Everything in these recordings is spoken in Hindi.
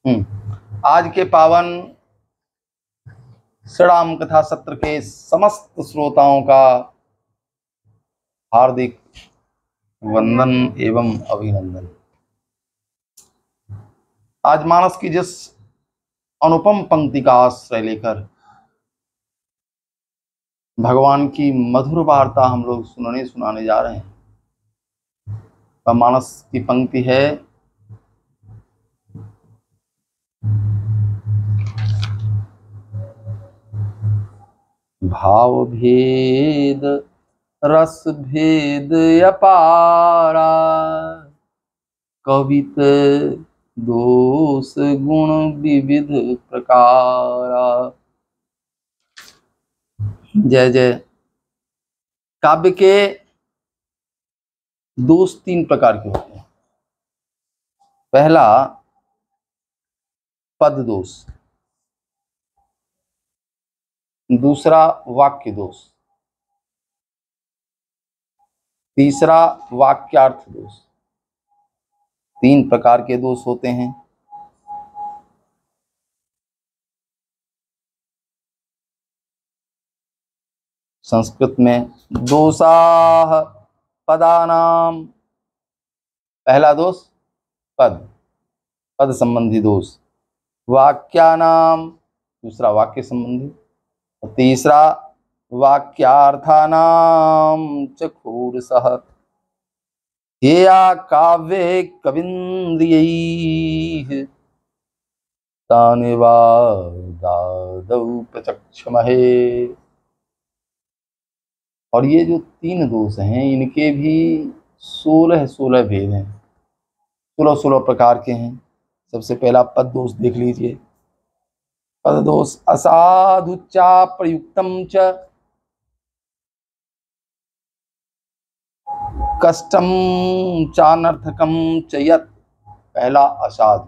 आज के पावन श्रीराम कथा सत्र के समस्त श्रोताओं का हार्दिक वंदन एवं अभिनंदन। आज मानस की जिस अनुपम पंक्ति का आश्रय लेकर भगवान की मधुर वार्ता हम लोग सुनाने जा रहे हैं, वह मानस की पंक्ति है, भाव भेद रस भेद अपारा, कवित दोष गुण विविध प्रकारा। जय जय। काव्य के दोष तीन प्रकार के होते हैं। पहला पद दोष, दूसरा वाक्य दोष, तीसरा वाक्यार्थ दोष। तीन प्रकार के दोष होते हैं। संस्कृत में दोषाः पदानाम। पहला दोष पद संबंधी दोष, वाक्यानाम दूसरा वाक्य संबंधी, और तीसरा वाक्यार्थानाम च खूरसः। हेया काव्ये कवीन्द्रियैः तानि वादादौ प्रचक्षमहे। और ये जो तीन दोष हैं, इनके भी 16 भेद हैं, 16 प्रकार के हैं। सबसे पहला पद दोष देख लीजिए। पद दोष असाधु चा प्रयुक्तम च कष्टम चानर्थकम च यत्। पहला असाधु,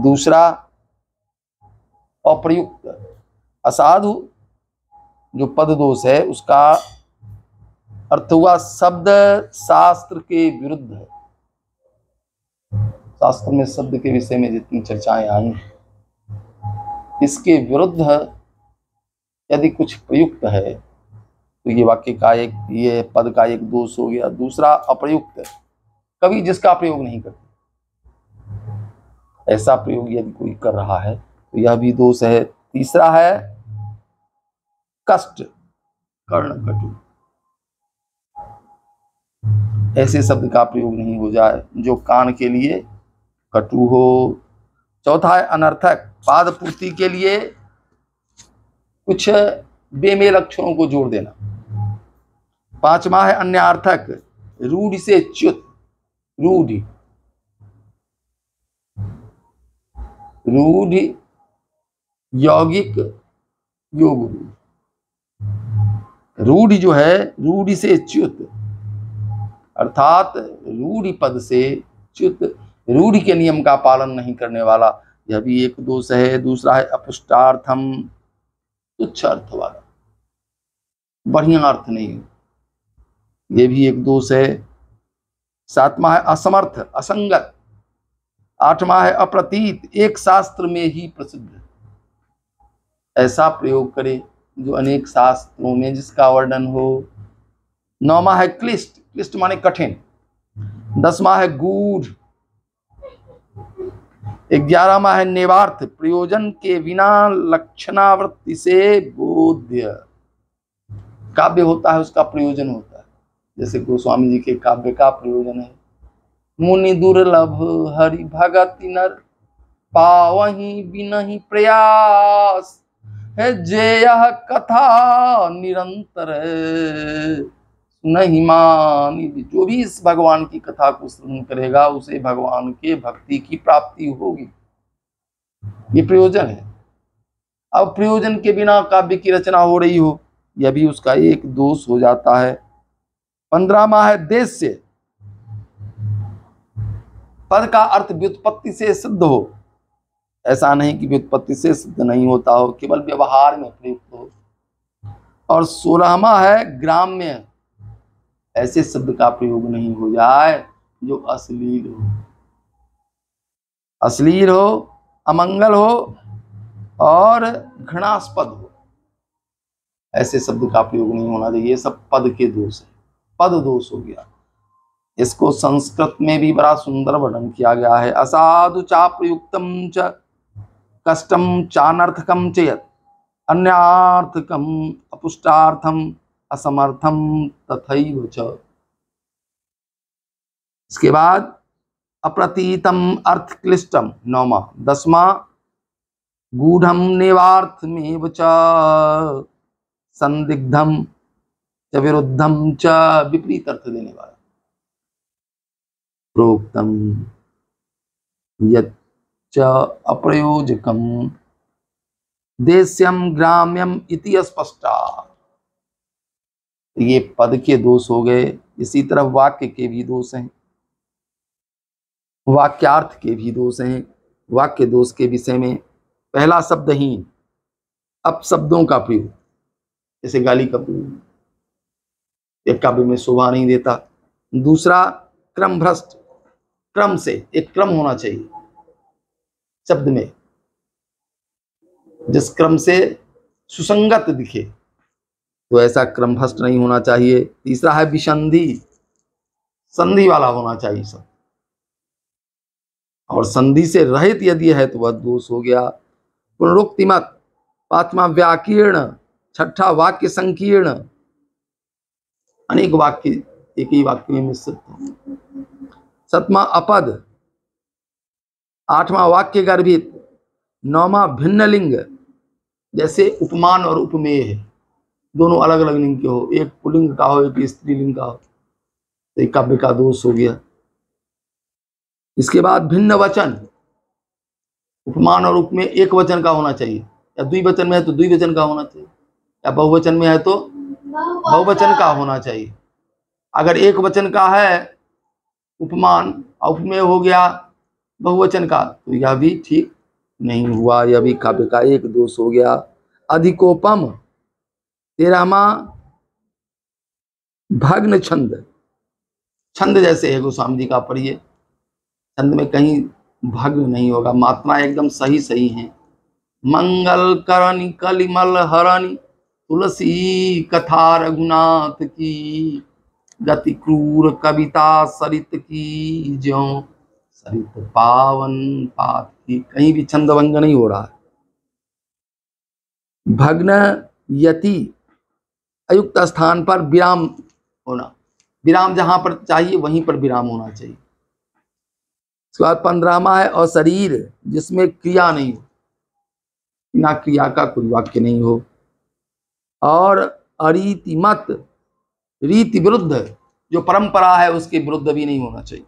दूसरा अप्रयुक्त। असाधु जो पद दोष है, उसका अर्थ हुआ शब्द शास्त्र के विरुद्ध है। शास्त्र में शब्द के विषय में जितनी चर्चाएं आई, इसके विरुद्ध यदि कुछ प्रयुक्त है तो ये वाक्य का ये पद का एक दोष हो गया। दूसरा अप्रयुक्त, कभी जिसका प्रयोग नहीं करते, ऐसा प्रयोग यदि कोई कर रहा है तो यह भी दोष है। तीसरा है कष्ट, कर्ण कटु, ऐसे शब्द का प्रयोग नहीं हो जाए जो कान के लिए कटु हो। चौथा है अनर्थक, पाद पूर्ति के लिए कुछ बेमेल अक्षरों को जोड़ देना। पांचवा है अन्यार्थक, रूढ़ से च्युत, रूढ़ यौगिक योग रूढ़। रूढ़ जो है, रूढ़ से च्युत, अर्थात रूढ़ पद से च्युत, रूढ़ के नियम का पालन नहीं करने वाला, यह भी एक दोष है। दूसरा है अपुष्टार्थम, तुच्छ अर्थ वाला, बढ़िया अर्थ नहीं, ये भी एक दोष है। सातवां है असमर्थ, असंगत। आठवां है अप्रतीत, एक शास्त्र में ही प्रसिद्ध, ऐसा प्रयोग करे जो अनेक शास्त्रों में जिसका वर्णन हो। नौवां है क्लिष्ट, क्लिष्ट माने कठिन। 10वां है गूढ़। 11वां है नेवार्थ, प्रयोजन के बिना लक्षणावृत्ति से बोध्य। काव्य होता है, उसका प्रयोजन होता है। जैसे गोस्वामी जी के काव्य का प्रयोजन है, मुनि दुर्लभ हरि भगति नर पावहि बिनहि प्रयास है, जे यह कथा निरंतर नहीं मानी। जो भी इस भगवान की कथा को श्रवण करेगा उसे भगवान के भक्ति की प्राप्ति होगी, ये प्रयोजन है। अब प्रयोजन के बिना काव्य की रचना हो रही हो, यह भी उसका एक दोष हो जाता है। 15वां है देश्य, पद का अर्थ व्युत्पत्ति से सिद्ध हो, ऐसा नहीं कि व्युत्पत्ति से सिद्ध नहीं होता हो, केवल व्यवहार में प्रयुक्त हो। और 16वां है ग्राम्य, ऐसे शब्द का प्रयोग नहीं हो जाए जो अश्लील हो। अश्लील हो, अमंगल हो और घृणास्पद हो, ऐसे शब्द का प्रयोग नहीं होना चाहिए। ये सब पद के दोष है, पद दोष हो गया। इसको संस्कृत में भी बड़ा सुंदर वर्णन किया गया है। असाधु चाप्रयुक्तम च कष्टम चानर्थकम चेत अन्यार्थकम अपुष्टार्थम असमर्थम तथैव च। इसके बाद अप्रतीतम अर्थ क्लिष्टम, नौमा। 10वां गूढ़म नेवार्थमेव च संदिग्धम च विरुद्धम च, विपरीत अर्थ देने वाला। प्रोक्तम यच्च अप्रयोजकम देश्यम ग्राम्यम इति अस्पष्टा। ये पद के दोष हो गए। इसी तरह वाक्य के भी दोष हैं, वाक्यार्थ के भी दोष हैं। वाक्य दोष के विषय में पहला शब्दहीन, अपशब्दों का प्रयोग, जैसे गाली का प्रयोग, एक काव्य में शोभा नहीं देता। दूसरा क्रम भ्रष्ट, क्रम से, एक क्रम होना चाहिए शब्द में, जिस क्रम से सुसंगत दिखे, तो ऐसा क्रम भ्रष्ट नहीं होना चाहिए। तीसरा है विसंधि, संधि वाला होना चाहिए सब, और संधि से रहित यदि है तो वह दोष हो गया। पुनरुक्तिमत, 5वां व्याकीर्ण, 6ठा वाक्य संकीर्ण, अनेक वाक्य एक ही वाक्य में मिश्रित हो। 7वां अपद, 8वां वाक्य गर्भित, 9वां भिन्न लिंग, जैसे उपमान और उपमेय है, दोनों अलग अलग लिंग के हो, एक पुल्लिंग का हो एक स्त्रीलिंग का हो, तो एक काव्य का दोष हो गया। इसके बाद भिन्न वचन, उपमान और उपमेय एक वचन का होना चाहिए, या द्विवचन में है तो द्विवचन का होना चाहिए, या बहुवचन में है तो बहुवचन का होना चाहिए। अगर एक वचन का है उपमान, उपमेय हो गया बहुवचन का, तो यह भी ठीक नहीं हुआ, यह भी काव्य का एक दोष हो गया। अधिकोपम, 13वां भग्न छंद, छंद जैसे है गोस्वामी जी का, पढ़िए, छंद में कहीं भग्न नहीं होगा, मात्रा एकदम सही सही है। मंगल करणी कलिमल हरणी तुलसी कथा रघुनाथ की, गति क्रूर कविता सरित की ज्यों सरित पावन पात की, कहीं भी छंद भंग नहीं हो रहा है। भग्न यति, अयुक्त स्थान पर विराम होना, विराम जहां पर चाहिए वहीं पर विराम होना चाहिए। उसके बाद 15वां है अशरीर, जिसमें क्रिया नहीं हो, बिना क्रिया का कोई वाक्य नहीं हो। और अरीतिमत, रीति विरुद्ध, जो परंपरा है उसके विरुद्ध भी नहीं होना चाहिए।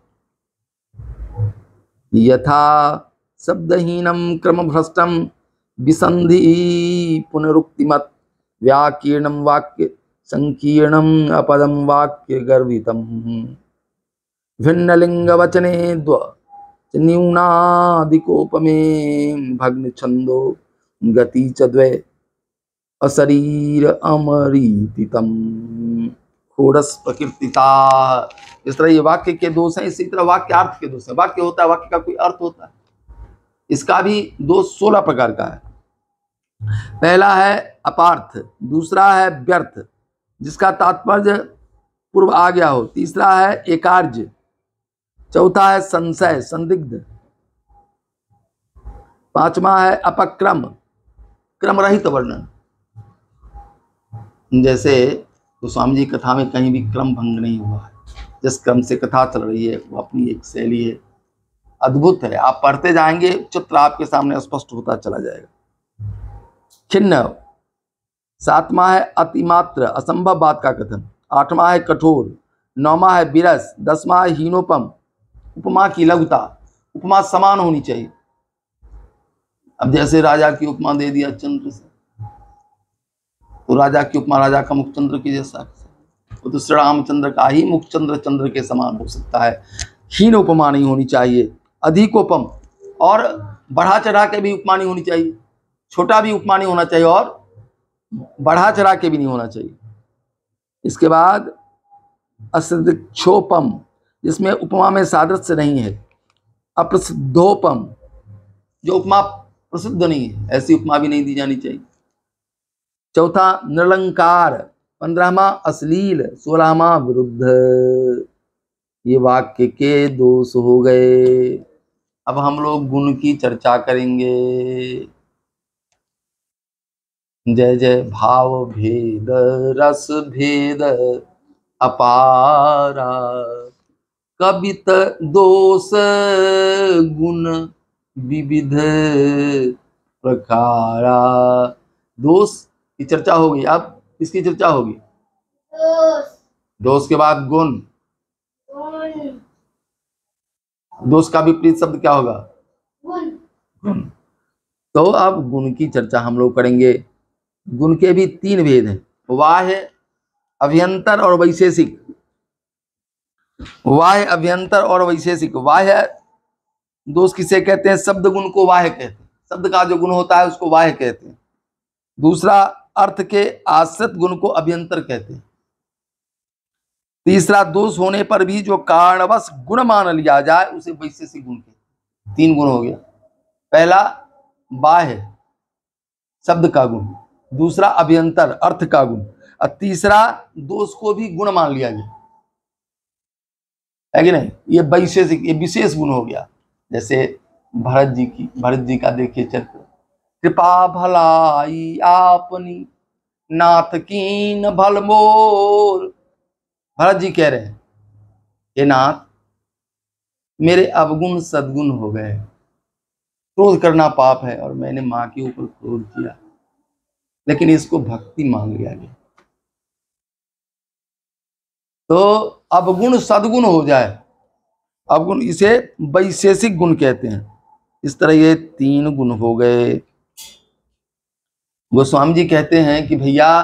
यथा शब्दहीनम क्रम भ्रष्टम विसंधि पुनरुक्तिमत व्याकीर्णम वाक्य संकीर्णम अपदम वाक्य गर्भितम भिन्न लिंग वचने द्व न्यूनादिकोपमे भग्न छंदो गति च द्वे अशरीर अमरीतितम खोरस प्रकृतिता। इस तरह ये वाक्य के दोष हैं। इसी तरह वाक्यार्थ के दोष हैं। वाक्य होता है, वाक्य का कोई अर्थ होता है, इसका भी दोष 16 प्रकार का है। पहला है अपार्थ, दूसरा है व्यर्थ जिसका तात्पर्य पूर्व आ गया हो, तीसरा है एकार्य, चौथा है संशय संदिग्ध, 5वां है अपक्रम, क्रम रहित वर्णन, जैसे गोस्वामी जी कथा में कहीं भी क्रम भंग नहीं हुआ है, जिस क्रम से कथा चल रही है वो अपनी एक शैली है, अद्भुत है। आप पढ़ते जाएंगे, चित्र आपके सामने स्पष्ट होता चला जाएगा। खिन्न, 7वां है अतिमात्र असंभव बात का कथन, 8वां है कठोर, 9वां है विरस, 10वां है हीनोपम, उपमा की लघुता, उपमा समान होनी चाहिए। अब जैसे राजा की उपमा दे दिया चंद्र से, तो राजा की उपमा राजा का मुख चंद्र के जैसा, वो तो श्री रामचंद्र का ही मुख चंद्र के समान हो सकता है। हीन उपमा नहीं होनी चाहिए, अधिकोपम, और बढ़ा चढ़ा के भी उपमा नहीं होनी चाहिए, छोटा भी उपमा नहीं होना चाहिए और बढ़ा चढ़ा के भी नहीं होना चाहिए। इसके बाद असदृक्षोपम, जिसमें उपमा में सादृश्य नहीं है, अप्रसिद्धोपम, जो उपमा प्रसिद्ध नहीं है, ऐसी उपमा भी नहीं दी जानी चाहिए। चौथा निरलंकार, 15वां अश्लील, 16वां विरुद्ध। ये वाक्य के दोष हो गए। अब हम लोग गुण की चर्चा करेंगे। जय जय भाव भेद रस भेद अपारा, कवित दोष गुण विविध प्रकारा। दोष की चर्चा होगी, अब किसकी चर्चा होगी? दोष के बाद गुण। दोष का विपरीत शब्द क्या होगा? गुण। तो अब गुण की चर्चा हम लोग करेंगे। गुण के भी 3 भेद हैं, बाह्य, अभ्यंतर और वैशेषिक। बाह्य, अभ्यंतर और वैशेषिक। बाह्य दोष किसे कहते हैं? शब्द गुण को बाह्य कहते हैं। शब्द का जो गुण होता है उसको बाह्य कहते हैं। दूसरा, अर्थ के आश्रित गुण को अभ्यंतर कहते हैं। तीसरा, दोष होने पर भी जो कारणवश गुण मान लिया जाए उसे वैशेषिक गुण कहते हैं। 3 गुण हो गया। पहला बाह्य, शब्द का गुण। दूसरा अभ्यंतर, अर्थ का गुण। और तीसरा दोष को भी गुण मान लिया गया है कि नहीं? ये वैशेषिक, ये विशेष गुण हो गया। जैसे भरत जी का देखिए चरित्र। कृपा भलाई आपनी नाथ कीन भल मोर। भरत जी कह रहे हैं, हे नाथ, मेरे अवगुण सद्गुण हो गए। क्रोध करना पाप है और मैंने मां के ऊपर क्रोध किया, लेकिन इसको भक्ति मान लिया गया। तो अवगुण सद्गुण हो जाए, अवगुण, इसे वैशेषिक गुण कहते हैं। इस तरह ये 3 गुण हो गए। गोस्वामी जी कहते हैं कि भैया,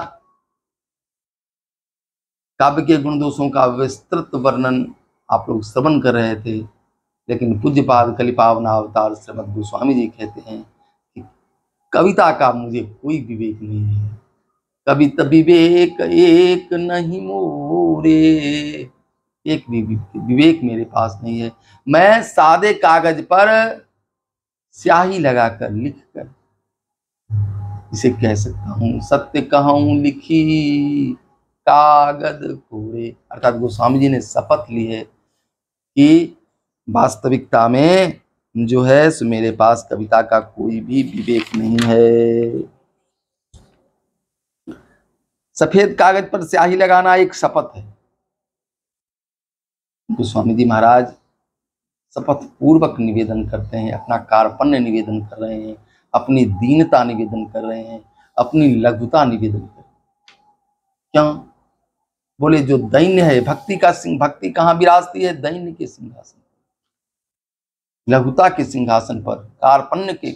काव्य के गुण दोषों का विस्तृत वर्णन आप लोग श्रवण कर रहे थे, लेकिन पूज्यपाद कलिपावना अवतार श्रीमद् गोस्वामी जी कहते हैं कि कविता का मुझे कोई विवेक नहीं है। कविता विवेक एक नहीं मोरे, एक भी विवेक मेरे पास नहीं है। मैं सादे कागज पर स्याही लगाकर लिखकर इसे कह सकता हूँ, सत्य कहूँ लिखी कागज कोरे। अर्थात गोस्वामी जी ने शपथ ली है कि वास्तविकता में जो है सो मेरे पास कविता का कोई भी विवेक नहीं है। सफेद कागज पर स्याही लगाना एक शपथ है। गोस्वामी जी महाराज शपथ पूर्वक निवेदन करते हैं, अपना कार्पण्य निवेदन कर रहे हैं, अपनी दीनता निवेदन कर रहे हैं, अपनी लघुता निवेदन कर रहे हैं। क्यों? बोले जो दैन्य है, भक्ति का भक्ति कहाँ विराजती है? दैन्य के सिंहासन, लघुता के सिंहासन पर, कार्पण्य के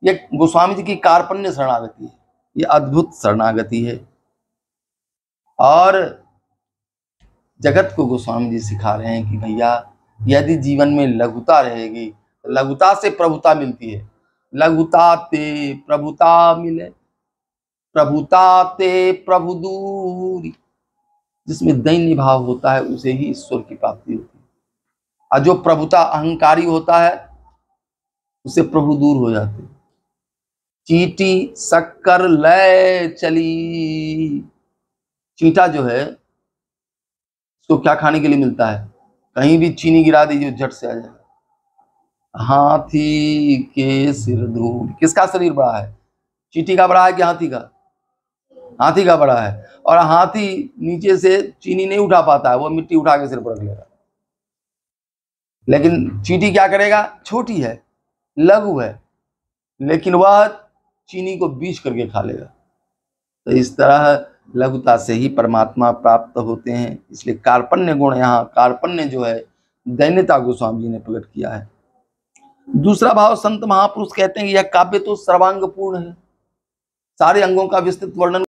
ये गोस्वामी जी की कार्पण्य शरणागति है, ये अद्भुत शरणागति है। और जगत को गोस्वामी जी सिखा रहे हैं कि भैया, यदि जीवन में लघुता रहेगी तो लघुता से प्रभुता मिलती है। लघुता ते प्रभुता मिले, प्रभुता ते प्रभु दूरी। जिसमें दैन्य भाव होता है उसे ही ईश्वर की प्राप्ति होती है। और जो प्रभुता अहंकारी होता है उसे प्रभु दूर हो जाते। चींटी शक्कर ले चली। चींटा जो है उसको क्या खाने के लिए मिलता है? कहीं भी चीनी गिरा दीजिए झट से आ जाएगा। हाथी के सिर धूल। किसका शरीर बड़ा है? चींटी का बड़ा है कि हाथी का? हाथी का बड़ा है। और हाथी नीचे से चीनी नहीं उठा पाता है, वो मिट्टी उठा के सिर पर रख लेगा। लेकिन चींटी क्या करेगा? छोटी है, लघु है, लेकिन वह चीनी को बीच करके खा लेगा। तो इस तरह लघुता से ही परमात्मा प्राप्त होते हैं। इसलिए कार्पण्य गुण, यहाँ कार्पण्य जो है दैन्यता गोस्वामी जी ने प्रकट किया है। दूसरा भाव, संत महापुरुष कहते हैं कि यह काव्य तो सर्वांग पूर्ण है, सारे अंगों का विस्तृत वर्णन